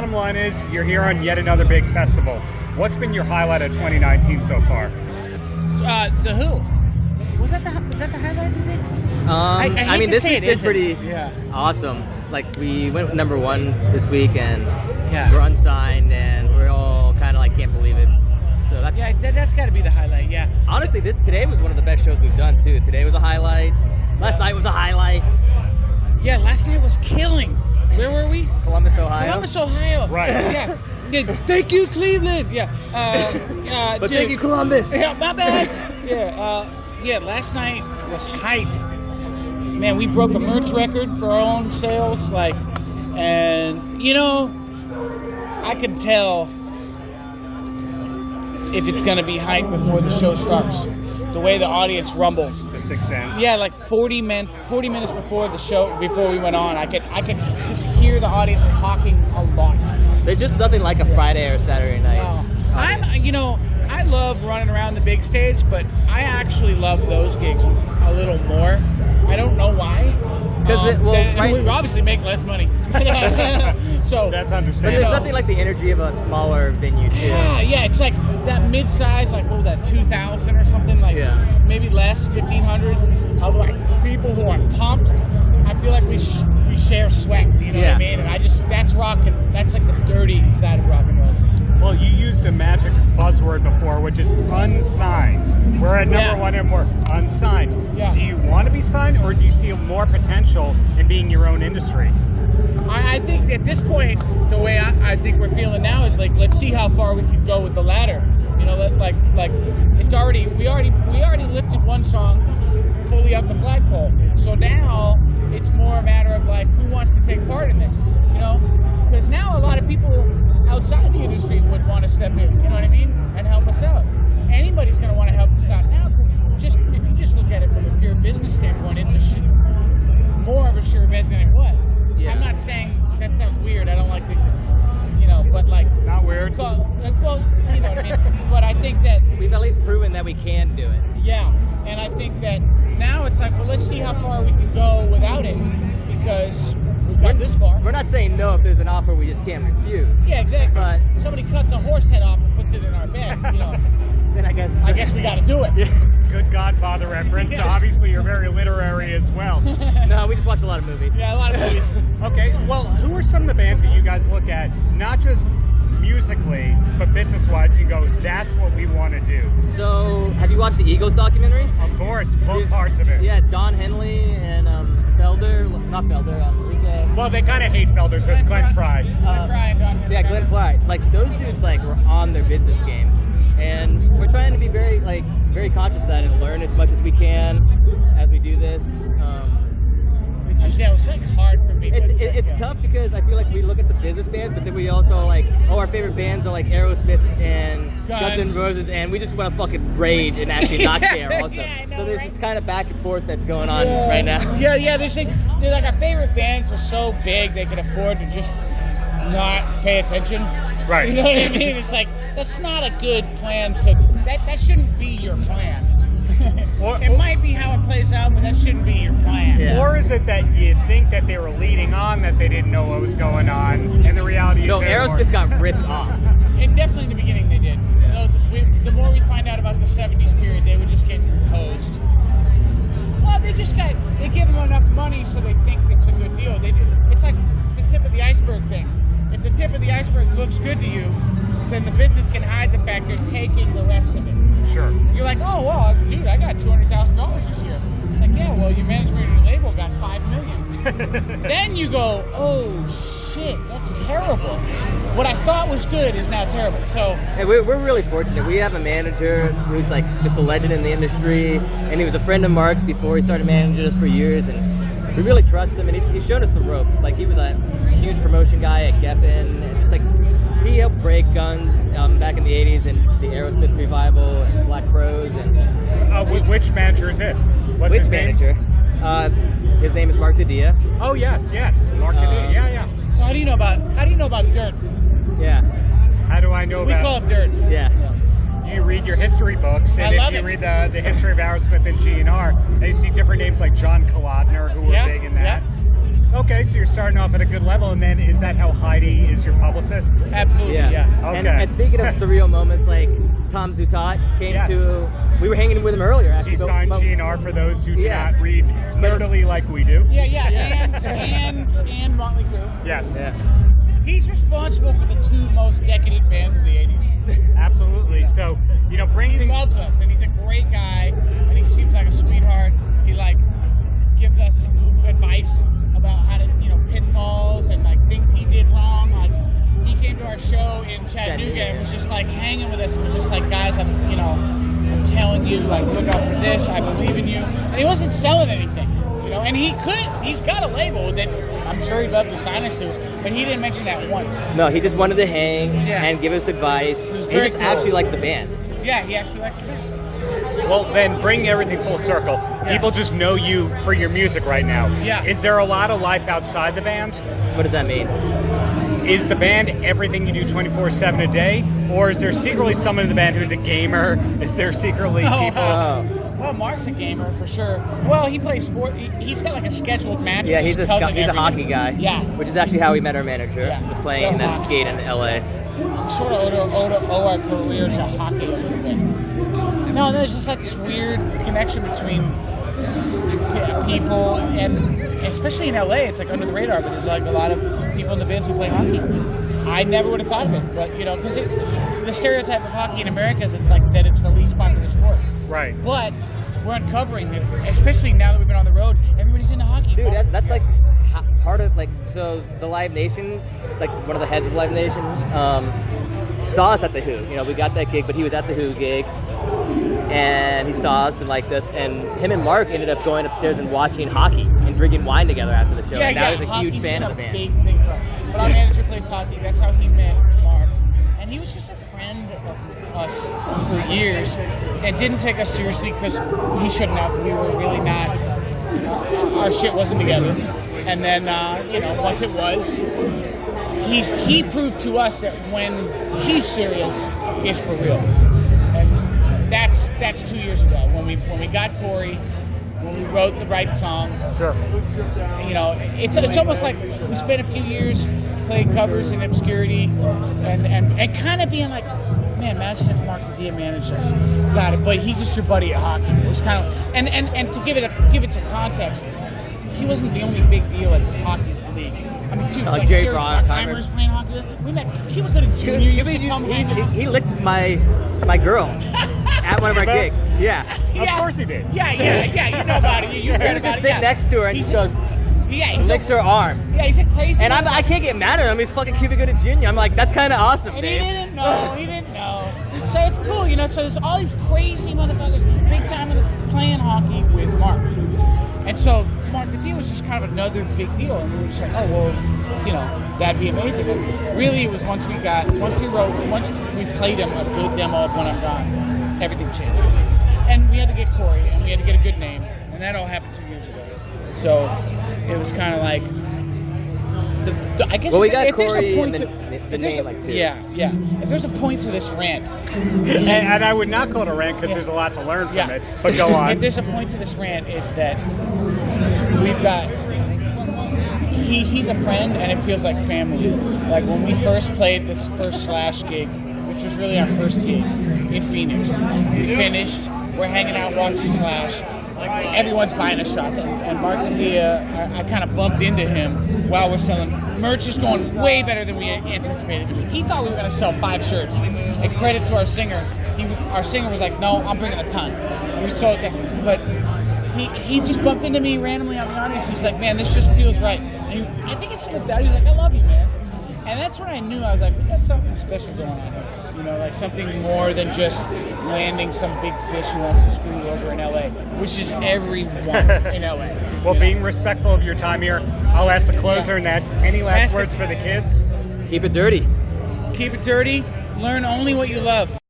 bottom line is you're here on yet another big festival. What's been your highlight of 2019 so far? The Who. Was that the highlight, you think? I mean, this week's been pretty awesome. Like, we went number 1 this week, and we're unsigned, and we're all kind of like can't believe it. So that's got to be the highlight. Yeah. Honestly, today was one of the best shows we've done too. Today was a highlight. Last night was a highlight. Yeah, last night was killing. Where were we? Columbus, Ohio. Columbus, Ohio. Right. Yeah. Thank you, Cleveland. Yeah. But thank you, Columbus. Yeah, my bad. Yeah. Last night was hype. Man, we broke a merch record for our own sales. And you know, I can tell if it's gonna be hype before the show starts. The way the audience rumbles. The Sixth Sense. Yeah, like 40 minutes before the show, before we went on, I could just hear the audience talking a lot. There's just nothing like a Friday or Saturday night. I love running around the big stage, but I actually love those gigs a little more. I don't know why. Because we obviously make less money. So that's understandable. But there's nothing like the energy of a smaller venue too. Yeah, it's like that mid-size, like what was that, 2,000 or something, maybe less, 1,500 of like people who are pumped. I feel like we share sweat, you know what I mean? And that's rock, and that's like the dirty side of rock and roll. Well, you used a magic buzzword before, which is unsigned. We're at number 1 and we're unsigned. Yeah. Do you want to be signed, or do you see more potential in being your own industry? I think at this point, the way I think we're feeling now is like, let's see how far we can go with the ladder. You know, like it's already we already lifted one song fully up the flagpole. So now it's more a matter of like, who wants to take part in this? You know, because now a lot of people outside the industry would want to step in, you know what I mean, and help us out. Anybody's going to want to help us out now. If you just look at it from a pure business standpoint, it's more of a sure bet than it was. Yeah. I'm not saying that sounds weird. I don't like to, but like not weird. Well, you know what I mean. But I think that we've at least proven that we can do it. Yeah, and I think that now it's like, well, let's see how far we can go without it, because we've got this far. We're not saying no if there's an offer we just can't refuse. Yeah, exactly. But somebody cuts a horse head off and puts it in our bed, then I guess we got to do it. Yeah. Good Godfather reference. So obviously you're very literary as well. No, we just watch a lot of movies. Yeah, a lot of movies. Okay, well, who are some of the bands that you guys look at, not just musically, but business-wise, you go, that's what we want to do? So, have you watched the Eagles documentary? Of course, both parts of it. Yeah, Don Henley and not Felder. Well, they kind of hate Felder, so it's Glenn Fry. Glenn Fry and Don Henley. Yeah, Glenn Fry. Like, those dudes, were on their business game. And we're trying to be very conscious of that and learn as much as we can as we do this. It's like hard for me. It's tough because I feel like we look at some business bands, but then we also our favorite bands are like Aerosmith and Guns N' Roses, and we just want to fucking rage and actually not care also. Yeah, I know, so there's this kind of back and forth that's going on right now. Yeah, they're like our favorite bands were so big they could afford to just not pay attention. Right. You know what I mean? It's like, that's not a good plan that shouldn't be your plan. It might be how it plays out, but that shouldn't be your plan. Yeah. Or is it that you think that they were leading on, that they didn't know what was going on, and the reality is... No, Aerosmith got ripped off. And definitely in the beginning they did. Yeah. The more we find out about the 70s period, they would just get hosed. Well, they give them enough money so they think it's a good deal. It's like the tip of the iceberg thing. If the tip of the iceberg looks good to you, then the business can hide the fact they're taking the rest of it. Sure. You're like, oh, well, dude, I got $200,000 this year. It's like, yeah, well, your management and your label got $5 million. Then you go, oh, shit, that's terrible. What I thought was good is now terrible. So hey, we're really fortunate. We have a manager who's just a legend in the industry, and he was a friend of Mark's before he started managing us for years, and we really trust him, and he's shown us the ropes. He was a huge promotion guy at Geffen, and just he helped break Guns back in the 80s and the Aerosmith revival and Black Crowes. And which manager is this? What's which his manager? His name is Mark Didia. Oh yes, Mark Didia. Yeah. So how do you know about Dirt? Yeah. How do I know about? We call it Dirt. Yeah. You read your history books, and if you read the history of Aerosmith and GNR, and you see different names like John Kalodner, who were big in that. Okay, so you're starting off at a good level, and then is that how Heidi is your publicist? Absolutely, yeah. Okay. And speaking of surreal moments, like Tom Zutaut came to. We were hanging with him earlier, actually. He signed GNR for those who do not read nerdily like we do. Yeah. And Motley Crue. Yes. Yeah. He's responsible for the 2 most decadent bands of the 80s. Absolutely. So, bring He things. loves us, and he's a great guy, and he seems like a sweetheart. He gives us advice about how to, pitfalls and things he did wrong. He came to our show in Chattanooga and was just hanging with us. And was just guys, I'm telling you, look out for this. I believe in you. And he wasn't selling anything, And he's got a label that I'm sure he'd love to sign us to, but he didn't mention that once. No, he just wanted to hang and give us advice. He just actually liked the band. Yeah, he actually likes the band. Well, then bring everything full circle. Yeah. People just know you for your music right now. Yeah. Is there a lot of life outside the band? What does that mean? Is the band everything you do 24/7 a day? Or is there secretly someone in the band who's a gamer? Is there secretly people? Well, Mark's a gamer for sure. Well, he plays sport. He's got a scheduled match. Yeah, with he's his a cousin hockey guy. Yeah. Which is actually how we met our manager. Yeah. Was playing and then skate in LA. Sort of owe our career to hockey a little bit. No, there's just this weird connection between people, and especially in LA, it's under the radar, but there's a lot of people in the business who play hockey. I never would have thought of it, but because the stereotype of hockey in America is that it's the least popular sport. Right. But we're uncovering it, especially now that we've been on the road. Everybody's into hockey. Dude, that's part of so the Live Nation, one of the heads of Live Nation, saw us at the Who. We got that gig, but he was at the Who gig, and he saw us and liked us, and him and Mark ended up going upstairs and watching hockey and drinking wine together after the show. And now he's a huge fan of the band. Big for him. But our manager plays hockey. That's how he met Mark, and he was just a friend of us for years, and didn't take us seriously because he shouldn't have. We were really not. Our shit wasn't together. And then, once it was, he proved to us that when he's serious, it's for real. And that's 2 years ago when we got Corey, when we wrote the right song. Sure. It's almost like we spent a few years playing covers in obscurity, and kind of being like, man, imagine if Mark Didia managed us. Got it, but he's just your buddy at hockey. It was kind of, and to give it some context, he wasn't the only big deal at this hockey league. I mean, dude, Jerry Bruckheimer was playing hockey. We met Cuba Gooding Jr. used to come he licked my girl at one of our gigs. Yeah. Of course he did. Yeah, you know about it. You heard He was about just it. sitting next to her and just goes, licks her arm. Yeah, he's a crazy. And I can't get mad at him. He's fucking Cuba Gooding Jr. I'm like, that's kind of awesome, And Dave. he didn't know. So it's cool, So there's all these crazy motherfuckers, big time playing hockey with Mark. And so Mark Didia was just kind of another big deal, and we were just like, oh well, that'd be amazing. And really, it was once we played him a good demo of When I'm Gone, everything changed. And we had to get Corey, and we had to get a good name, and that all happened 2 years ago. So it was kind of like, I guess. Well, we got if there's a Corey point and the name too. Yeah. If there's a point to this rant, and I would not call it a rant because there's a lot to learn from it. But go on. If there's a point to this rant, is that we've got. He's a friend, and it feels like family. Like when we first played this first Slash gig, which was really our first gig in Phoenix. We finished. We're hanging out watching Slash. Everyone's buying us shots, and Mark Didia, I kind of bumped into him while we're selling. Merch is going way better than we anticipated. He thought we were going to sell 5 shirts. And credit to our singer. Our singer was like, no, I'm bringing a ton. We sold it to him. But he just bumped into me randomly on the audience. He's like, man, this just feels right. And I think it slipped out. He was like, I love you, man. And that's when I knew. I was like, that's something special going on here. Like something more than just landing some big fish who wants to screw you over in LA, which is everyone in LA. Well, being respectful of your time here, I'll ask the closer, and that's any last words for the kids? Keep it dirty. Keep it dirty. Learn only what you love.